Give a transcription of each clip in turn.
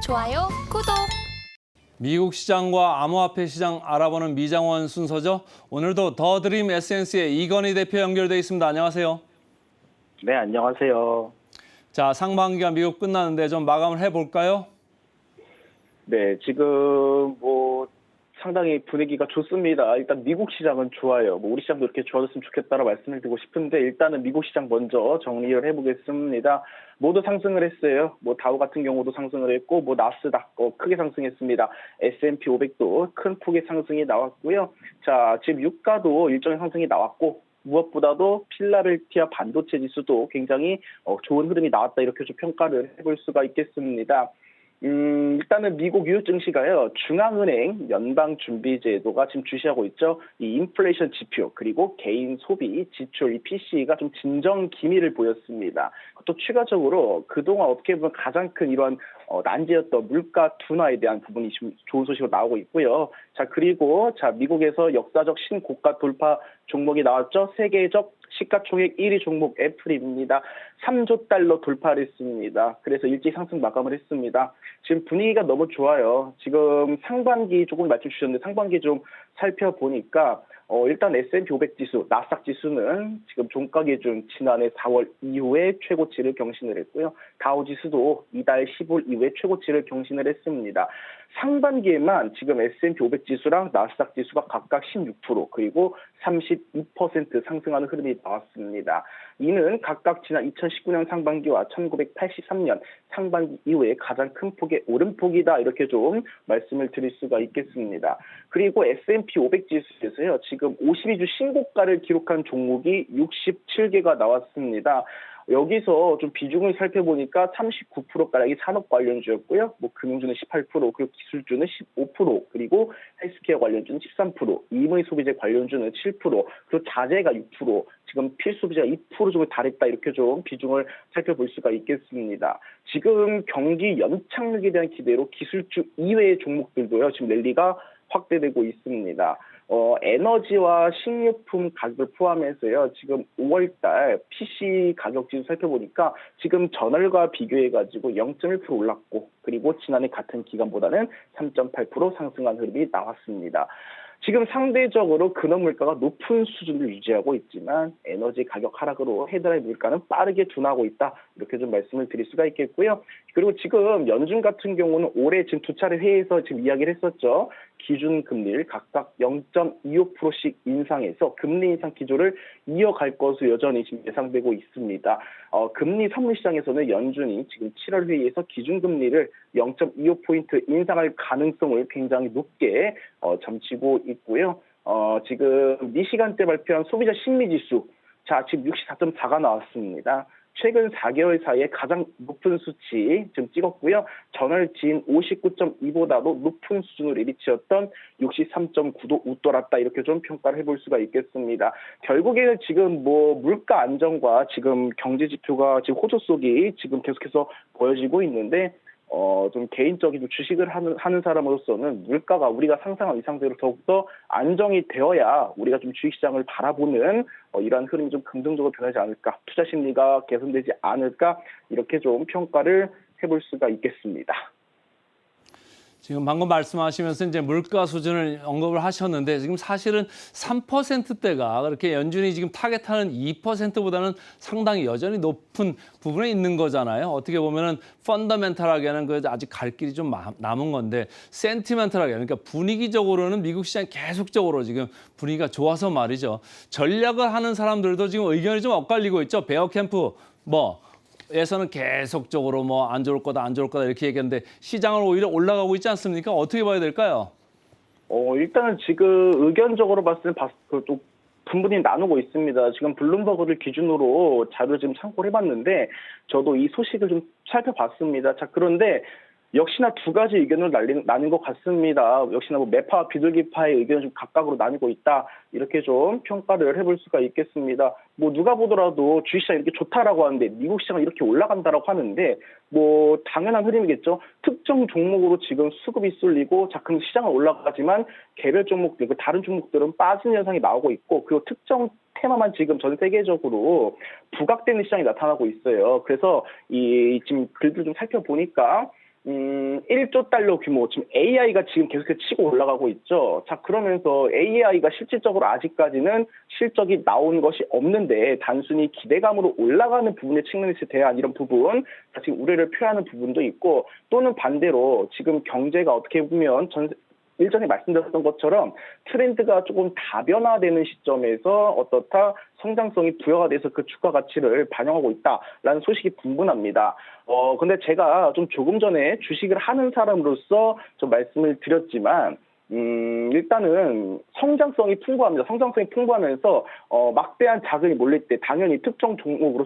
좋아요, 구독. 미국 시장과 암호화폐 시장 알아보는 미장원 순서죠. 오늘도 더 드림 에센스의 이건희 대표 연결돼 있습니다. 안녕하세요. 네, 안녕하세요. 자, 상반기가 미국 끝나는데 좀 마감을 해볼까요? 네, 지금 상당히 분위기가 좋습니다. 일단 미국 시장은 좋아요. 우리 시장도 이렇게 좋아졌으면 좋겠다라고 말씀을 드리고 싶은데 일단은 미국 시장 먼저 정리를 해보겠습니다. 모두 상승을 했어요. 다우 같은 경우도 상승을 했고, 나스닥 크게 상승했습니다. S&P 500도 큰 폭의 상승이 나왔고요. 자, 지금 유가도 일정의 상승이 나왔고, 무엇보다도 필라델피아 반도체 지수도 굉장히 좋은 흐름이 나왔다 이렇게 좀 평가를 해볼 수가 있겠습니다. 일단은 미국 유효 증시가요, 중앙은행 연방준비제도가 지금 주시하고 있죠. 이 인플레이션 지표, 그리고 개인 소비 지출, 이 PCE가 좀 진정 기미를 보였습니다. 또 추가적으로 그동안 어떻게 보면 가장 큰 이런 난제였던 물가 둔화에 대한 부분이 지금 좋은 소식으로 나오고 있고요. 자, 그리고 미국에서 역사적 신고가 돌파 종목이 나왔죠. 세계적 시가총액 1위 종목 애플입니다. 3조 달러 돌파를 했습니다. 그래서 일찍 상승 마감을 했습니다. 지금 분위기가 너무 좋아요. 지금 상반기 조금 말씀 주셨는데 상반기 좀 살펴보니까 일단 S&P 500 지수, 나스닥 지수는 지금 종가 기준 지난해 4월 이후에 최고치를 경신을 했고요. 다우 지수도 이달 10월 이후에 최고치를 경신을 했습니다. 상반기에만 지금 S&P 500 지수랑 나스닥 지수가 각각 16% 그리고 32% 상승하는 흐름이 나왔습니다. 이는 각각 지난 2019년 상반기와 1983년 상반기 이후에 가장 큰 폭의 오름폭이다 이렇게 좀 말씀을 드릴 수가 있겠습니다. 그리고 S&P 500 지수에서요, 지금 52주 신고가를 기록한 종목이 67개가 나왔습니다. 여기서 좀 비중을 살펴보니까 39%가량이 산업 관련주였고요. 금융주는 18%, 그리고 기술주는 15%, 그리고 헬스케어 관련주는 13%, 임의 소비재 관련주는 7%, 그리고 자재가 6%, 지금 필수비재가 2% 정도 달했다 이렇게 좀 비중을 살펴볼 수가 있겠습니다. 지금 경기 연착륙에 대한 기대로 기술주 이외의 종목들도요, 지금 랠리가 확대되고 있습니다. 에너지와 식료품 가격을 포함해서요, 지금 5월달 PC 가격 지수 살펴보니까 지금 전월과 비교해가지고 0.1% 올랐고, 그리고 지난해 같은 기간보다는 3.8% 상승한 흐름이 나왔습니다. 지금 상대적으로 근원 물가가 높은 수준을 유지하고 있지만 에너지 가격 하락으로 헤드라인 물가는 빠르게 둔화하고 있다. 이렇게 좀 말씀을 드릴 수가 있겠고요. 그리고 지금 연준 같은 경우는 올해 지금 두 차례 회의에서 지금 이야기를 했었죠. 기준금리를 각각 0.25%씩 인상해서 금리 인상 기조를 이어갈 것으로 여전히 지금 예상되고 있습니다. 금리 선물 시장에서는 연준이 지금 7월 회의에서 기준금리를 0.25포인트 인상할 가능성을 굉장히 높게 점치고 있고요. 지금 이 시간대 발표한 소비자 심리지수, 지금 64.4가 나왔습니다. 최근 4개월 사이에 가장 높은 수치 지금 찍었고요. 전월 지인 59.2보다도 높은 수준으로 내리치었던 63.9도 웃돌았다 이렇게 좀 평가를 해볼 수가 있겠습니다. 결국에는 지금 물가 안정과 지금 경제 지표가 지금 호조 속이 지금 계속해서 보여지고 있는데 좀 개인적인 주식을 하는 사람으로서는 물가가 우리가 상상한 이상대로 더욱더 안정이 되어야 우리가 좀 주식시장을 바라보는 이러한 흐름이 좀 긍정적으로 변하지 않을까, 투자 심리가 개선되지 않을까 이렇게 좀 평가를 해볼 수가 있겠습니다. 지금 방금 말씀하시면서 이제 물가 수준을 언급을 하셨는데 지금 사실은 3%대가 그렇게 연준이 지금 타겟하는 2%보다는 상당히 여전히 높은 부분에 있는 거잖아요. 어떻게 보면은 펀더멘탈하게는 아직 갈 길이 좀 남은 건데 센티멘탈하게, 그러니까 분위기적으로는 미국 시장이 계속적으로 지금 분위기가 좋아서 말이죠. 전략을 하는 사람들도 지금 의견이 좀 엇갈리고 있죠. 베어 캠프 에서는 계속적으로 안 좋을 거다 이렇게 얘기했는데 시장을 오히려 올라가고 있지 않습니까? 어떻게 봐야 될까요? 일단은 지금 의견적으로 봤을 때 또 분분히 나누고 있습니다. 지금 블룸버그를 기준으로 자료를 지금 참고를 해봤는데 저도 이 소식을 좀 살펴봤습니다. 그런데 역시나 두 가지 의견을 나뉜 것 같습니다. 역시나 매파와 비둘기파의 의견을 좀 각각으로 나뉘고 있다. 이렇게 좀 평가를 해볼 수가 있겠습니다. 누가 보더라도 주식시장이 이렇게 좋다라고 하는데 미국 시장은 이렇게 올라간다라고 하는데 당연한 흐름이겠죠. 특정 종목으로 지금 수급이 쏠리고 그럼 시장은 올라가지만 개별 종목들, 다른 종목들은 빠지는 현상이 나오고 있고, 그리고 특정 테마만 지금 전 세계적으로 부각되는 시장이 나타나고 있어요. 그래서 지금 글들 좀 살펴보니까 1조 달러 규모, 지금 AI가 지금 계속해서 치고 올라가고 있죠. 자, 그러면서 AI가 실질적으로 아직까지는 실적이 나온 것이 없는데 단순히 기대감으로 올라가는 부분의 측면에서 대한 이런 부분, 자, 지금 우려를 표하는 부분도 있고, 또는 반대로 지금 경제가 어떻게 보면 일전에 말씀드렸던 것처럼 트렌드가 조금 다변화되는 시점에서 어떻다 성장성이 부여가 돼서 그 주가 가치를 반영하고 있다라는 소식이 분분합니다. 근데 제가 좀 조금 전에 주식을 하는 사람으로서 좀 말씀을 드렸지만, 일단은 성장성이 풍부합니다. 성장성이 풍부하면서 막대한 자금이 몰릴 때 당연히 특정 종목으로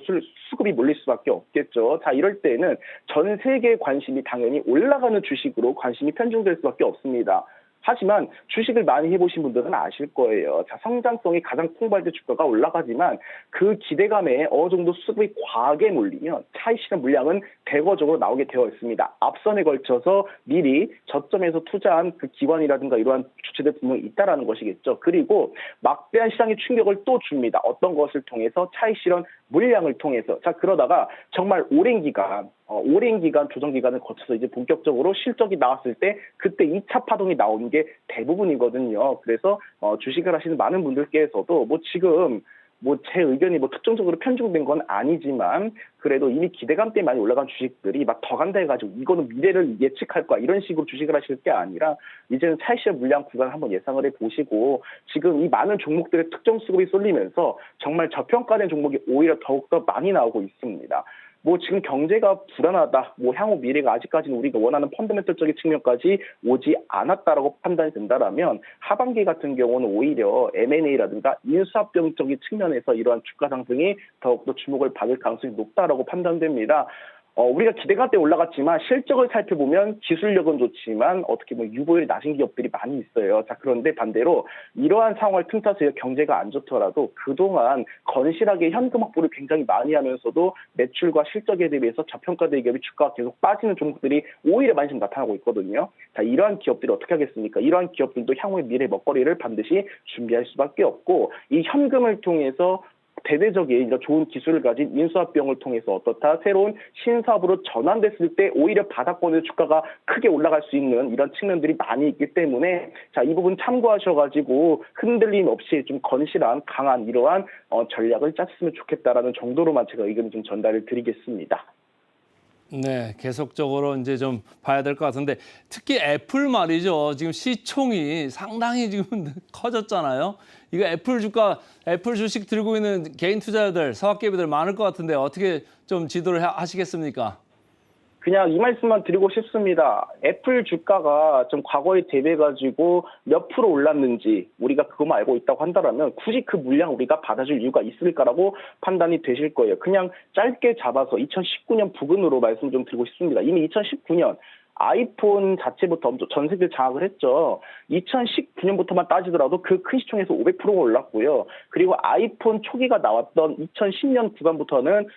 수급이 몰릴 수밖에 없겠죠. 자, 이럴 때는 전 세계의 관심이 당연히 올라가는 주식으로 관심이 편중될 수밖에 없습니다. 하지만 주식을 많이 해보신 분들은 아실 거예요. 자, 성장성이 가장 풍부할 때 주가가 올라가지만 그 기대감에 어느 정도 수급이 과하게 몰리면 차익 실현 물량은 대거적으로 나오게 되어 있습니다. 앞선에 걸쳐서 미리 저점에서 투자한 그 기관이라든가 이러한 주체들 분명히 있다라는 것이겠죠. 그리고 막대한 시장의 충격을 또 줍니다. 어떤 것을 통해서 차익 실현 물량을 통해서. 자, 그러다가 정말 오랜 기간 조정 기간을 거쳐서 이제 본격적으로 실적이 나왔을 때 그때 2차 파동이 나오는 게 대부분이거든요. 그래서 주식을 하시는 많은 분들께서도 지금 제 의견이 특정적으로 편중된 건 아니지만 그래도 이미 기대감 때문에 많이 올라간 주식들이 막 더 간다 해가지고 이거는 미래를 예측할 거야 이런 식으로 주식을 하실 게 아니라 이제는 차익 실현 물량 구간을 한번 예상을 해보시고 지금 이 많은 종목들의 특정 수급이 쏠리면서 정말 저평가된 종목이 오히려 더욱더 많이 나오고 있습니다. 지금 경제가 불안하다, 향후 미래가 아직까지는 우리가 원하는 펀더멘털적인 측면까지 오지 않았다라고 판단이 된다라면 하반기 같은 경우는 오히려 M&A라든가 인수합병적인 측면에서 이러한 주가 상승이 더욱더 주목을 받을 가능성이 높다라고 판단됩니다. 우리가 기대감 때 올라갔지만 실적을 살펴보면 기술력은 좋지만 어떻게 보면 유보율이 낮은 기업들이 많이 있어요. 자, 그런데 반대로 이러한 상황을 틈타서 경제가 안 좋더라도 그동안 건실하게 현금 확보를 굉장히 많이 하면서도 매출과 실적에 대비해서 저평가된 기업이 주가가 계속 빠지는 종목들이 오히려 많이 좀 나타나고 있거든요. 자, 이러한 기업들이 어떻게 하겠습니까? 이러한 기업들도 향후의 미래 먹거리를 반드시 준비할 수밖에 없고 이 현금을 통해서 대대적인 이런 좋은 기술을 가진 인수합병을 통해서 어떻다 새로운 신사업으로 전환됐을 때 오히려 바닥권의 주가가 크게 올라갈 수 있는 이런 측면들이 많이 있기 때문에 자, 이 부분 참고하셔가지고 흔들림 없이 좀 건실한 강한 이러한 전략을 짰으면 좋겠다라는 정도로만 제가 의견을 좀 전달을 드리겠습니다. 네, 계속적으로 이제 좀 봐야 될 것 같은데 특히 애플 말이죠. 지금 시총이 상당히 지금 커졌잖아요. 이거 애플 주식 들고 있는 개인 투자자들, 서학개비들 많을 것 같은데 어떻게 좀 지도를 하시겠습니까? 그냥 이 말씀만 드리고 싶습니다. 애플 주가가 좀 과거에 대비해가지고 몇 프로 올랐는지 우리가 그것만 알고 있다고 한다면 굳이 그 물량 우리가 받아줄 이유가 있을까라고 판단이 되실 거예요. 그냥 짧게 잡아서 2019년 부근으로 말씀 좀 드리고 싶습니다. 이미 2019년 아이폰 자체부터 전 세계를 장악을 했죠. 2019년부터만 따지더라도 그 큰 시총에서 500%가 올랐고요. 그리고 아이폰 초기가 나왔던 2010년 구간부터는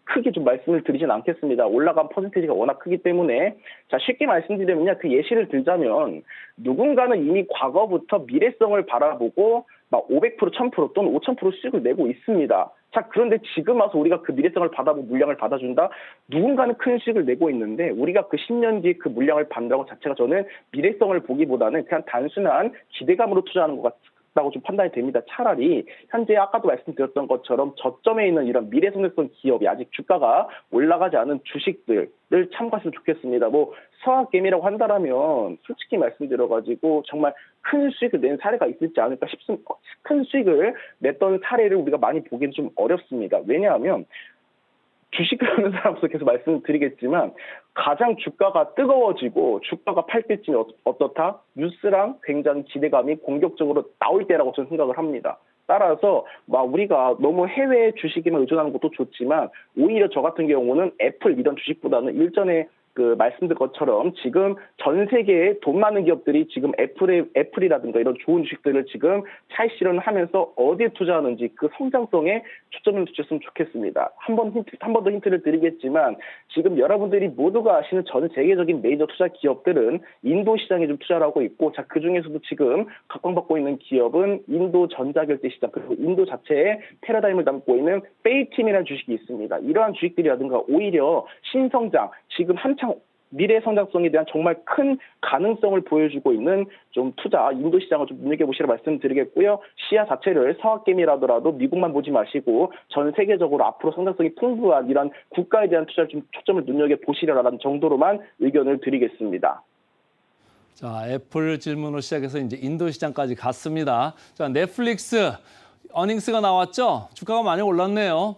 크게 좀 말씀을 드리진 않겠습니다. 올라간 퍼센테이지가 워낙 크기 때문에 자 쉽게 말씀드리면요. 그 예시를 들자면 누군가는 이미 과거부터 미래성을 바라보고 막 500%, 1000% 또는 5000% 수익을 내고 있습니다. 자, 그런데 지금 와서 우리가 그 미래성을 받아보고 물량을 받아준다? 누군가는 큰 수익을 내고 있는데 우리가 그 10년 뒤에 그 물량을 받는다고 자체가 저는 미래성을 보기보다는 그냥 단순한 기대감으로 투자하는 것 같다고 좀 판단이 됩니다. 차라리 현재 아까도 말씀드렸던 것처럼 저점에 있는 이런 미래성장성 기업이 아직 주가가 올라가지 않은 주식들을 참고하시면 좋겠습니다. 서학개미라고 한다라면 솔직히 말씀드려가지고 정말 큰 수익을 낸 사례가 있을지 않을까 싶습니다. 큰 수익을 냈던 사례를 우리가 많이 보기는 좀 어렵습니다. 왜냐하면 주식을 하는 사람으로서 계속 말씀드리겠지만 가장 주가가 뜨거워지고 주가가 팔 때쯤이 어떻다? 뉴스랑 굉장히 기대감이 공격적으로 나올 때라고 저는 생각을 합니다. 따라서 우리가 너무 해외 주식에만 의존하는 것도 좋지만 오히려 저 같은 경우는 애플 이런 주식보다는 일전에 말씀드린 것처럼 지금 전 세계에 돈 많은 기업들이 지금 애플이라든가 이런 좋은 주식들을 지금 차익 실현을 하면서 어디에 투자하는지 그 성장성에 초점을 두셨으면 좋겠습니다. 한 번 더 힌트를 드리겠지만 지금 여러분들이 모두가 아시는 전 세계적인 메이저 투자 기업들은 인도 시장에 좀 투자를 하고 있고 자, 그중에서도 지금 각광받고 있는 기업은 인도 전자결제 시장 그리고 인도 자체의 패러다임을 담고 있는 페이팀이라는 주식이 있습니다. 이러한 주식들이라든가 오히려 신성장 지금 한창 미래 성장성에 대한 정말 큰 가능성을 보여주고 있는 좀 투자, 인도 시장을 좀 눈여겨보시라 말씀드리겠고요. 시야 자체를 서학개미라더라도 미국만 보지 마시고 전 세계적으로 앞으로 성장성이 풍부한 이런 국가에 대한 투자를 좀 초점을 눈여겨보시라는 정도로만 의견을 드리겠습니다. 자, 애플 질문으로 시작해서 이제 인도 시장까지 갔습니다. 자, 넷플릭스 어닝스가 나왔죠? 주가가 많이 올랐네요.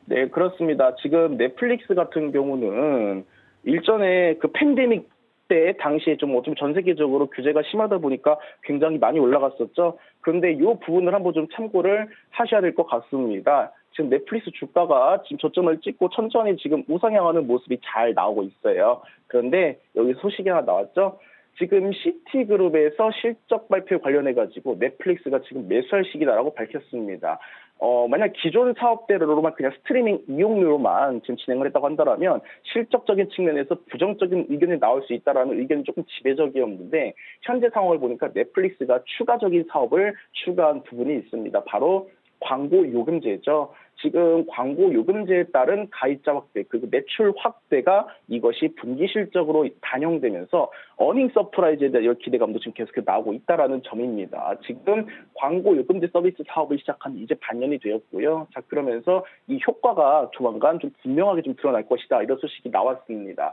네, 그렇습니다. 지금 넷플릭스 같은 경우는 일전에 그 팬데믹 때 당시에 좀 전 세계적으로 규제가 심하다 보니까 굉장히 많이 올라갔었죠. 그런데 이 부분을 한번 좀 참고를 하셔야 될 것 같습니다. 지금 넷플릭스 주가가 지금 저점을 찍고 천천히 지금 우상향하는 모습이 잘 나오고 있어요. 그런데 여기 소식이 하나 나왔죠. 지금 시티그룹에서 실적 발표 관련해가지고 넷플릭스가 지금 매수할 시기다라고 밝혔습니다. 만약 기존 사업대로만 그냥 스트리밍 이용료로만 지금 진행을 했다고 한다면 실적적인 측면에서 부정적인 의견이 나올 수 있다라는 의견이 조금 지배적이었는데 현재 상황을 보니까 넷플릭스가 추가적인 사업을 추가한 부분이 있습니다. 바로 광고 요금제죠. 지금 광고 요금제에 따른 가입자 확대 그리고 매출 확대가 이것이 분기 실적으로 반영되면서 어닝 서프라이즈에 대한 기대감도 지금 계속 나오고 있다라는 점입니다. 지금 광고 요금제 서비스 사업을 시작한 이제 반년이 되었고요. 자, 그러면서 이 효과가 조만간 좀 분명하게 좀 드러날 것이다. 이런 소식이 나왔습니다.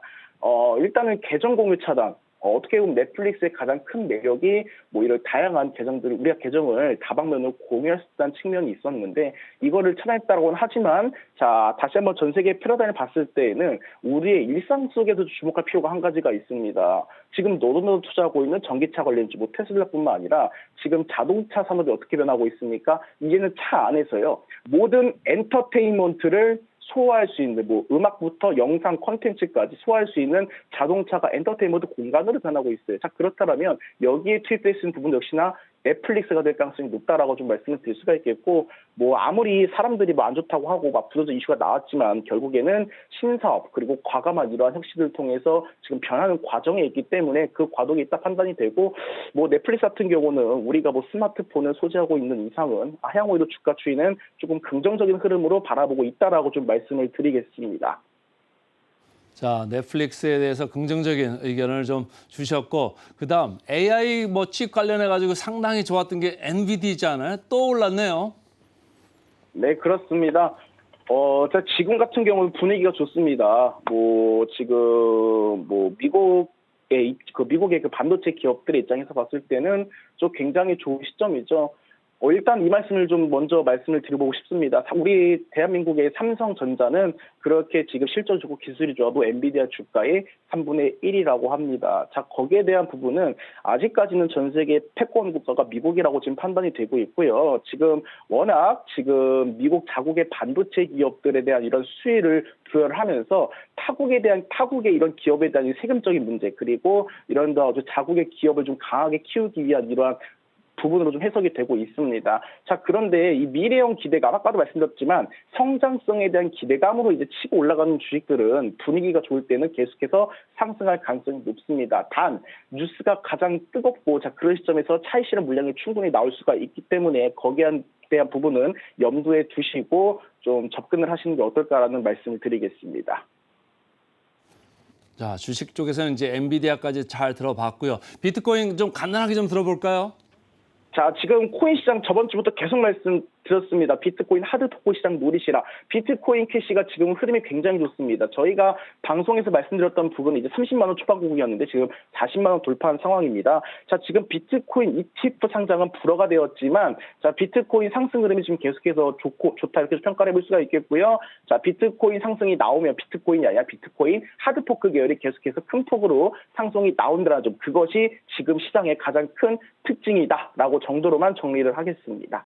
일단은 계정 공유 차단. 어떻게 보면 넷플릭스의 가장 큰 매력이 뭐 이런 다양한 계정들을 우리가 계정을 다방면으로 공유할 수 있다는 측면이 있었는데 이거를 차단했다고는 하지만 자 다시 한번 전 세계 패러다임을 봤을 때에는 우리의 일상 속에서 주목할 필요가 한 가지가 있습니다. 지금 너도너도 투자하고 있는 전기차 관련주 뭐 테슬라뿐만 아니라 지금 자동차 산업이 어떻게 변하고 있습니까? 이제는 차 안에서요 모든 엔터테인먼트를 소화할 수 있는 뭐 음악부터 영상 콘텐츠까지 소화할 수 있는 자동차가 엔터테인먼트 공간으로 변하고 있어요. 자 그렇다면 여기에 투입될 수 있는 부분 역시나 넷플릭스가 될 가능성이 높다라고 좀 말씀을 드릴 수가 있겠고 뭐 아무리 사람들이 뭐 안 좋다고 하고 막 부서져 이슈가 나왔지만 결국에는 신사업 그리고 과감한 이러한 혁신을 통해서 지금 변하는 과정에 있기 때문에 그 과도기 있다 판단이 되고 뭐 넷플릭스 같은 경우는 우리가 뭐 스마트폰을 소지하고 있는 이상은 향후에도 주가 추이는 조금 긍정적인 흐름으로 바라보고 있다라고 좀 말씀을 드리겠습니다. 자, 넷플릭스에 대해서 긍정적인 의견을 좀 주셨고, 그다음 AI 뭐 칩 관련해 가지고 상당히 좋았던 게 엔비디아잖아요. 또 올랐네요. 네, 그렇습니다. 자, 지금 같은 경우는 분위기가 좋습니다. 뭐, 지금, 뭐, 미국의 그 반도체 기업들의 입장에서 봤을 때는 좀 굉장히 좋은 시점이죠. 일단 이 말씀을 좀 먼저 말씀을 드려보고 싶습니다. 우리 대한민국의 삼성전자는 그렇게 지금 실적 좋고 기술이 좋아도 엔비디아 주가의 3분의 1이라고 합니다. 자, 거기에 대한 부분은 아직까지는 전 세계 패권 국가가 미국이라고 지금 판단이 되고 있고요. 지금 워낙 지금 미국 자국의 반도체 기업들에 대한 이런 수혜를 부여하면서 타국의 이런 기업에 대한 세금적인 문제 그리고 이런 자국의 기업을 좀 강하게 키우기 위한 이러한 부분으로 좀 해석이 되고 있습니다. 자, 그런데 이 미래형 기대감, 아까도 말씀드렸지만 성장성에 대한 기대감으로 이제 치고 올라가는 주식들은 분위기가 좋을 때는 계속해서 상승할 가능성이 높습니다. 단, 뉴스가 가장 뜨겁고, 자, 그런 시점에서 차익 실현 물량이 충분히 나올 수가 있기 때문에 거기에 대한 부분은 염두에 두시고 좀 접근을 하시는 게 어떨까라는 말씀을 드리겠습니다. 자, 주식 쪽에서는 이제 엔비디아까지 잘 들어봤고요. 비트코인 좀 간단하게 좀 들어볼까요? 자, 지금 코인 시장 저번 주부터 계속 말씀드렸습니다. 비트코인 하드토코 시장 노리시라. 비트코인 캐시가 지금 흐름이 굉장히 좋습니다. 저희가 방송에서 말씀드렸던 부분은 이제 30만 원 초반 구간이었는데 지금 40만 원 돌파한 상황입니다. 자, 지금 비트코인 ETF 상장은 불허가 되었지만 자, 비트코인 상승 흐름이 지금 계속해서 좋다 이렇게 평가를 해볼 수가 있겠고요. 자, 비트코인 상승이 나오면 비트코인이 아니라 비트코인 하드포크 계열이 계속해서 큰 폭으로 상승이 나온다는 점. 그것이 지금 시장의 가장 큰 특징이다라고 정도로만 정리를 하겠습니다.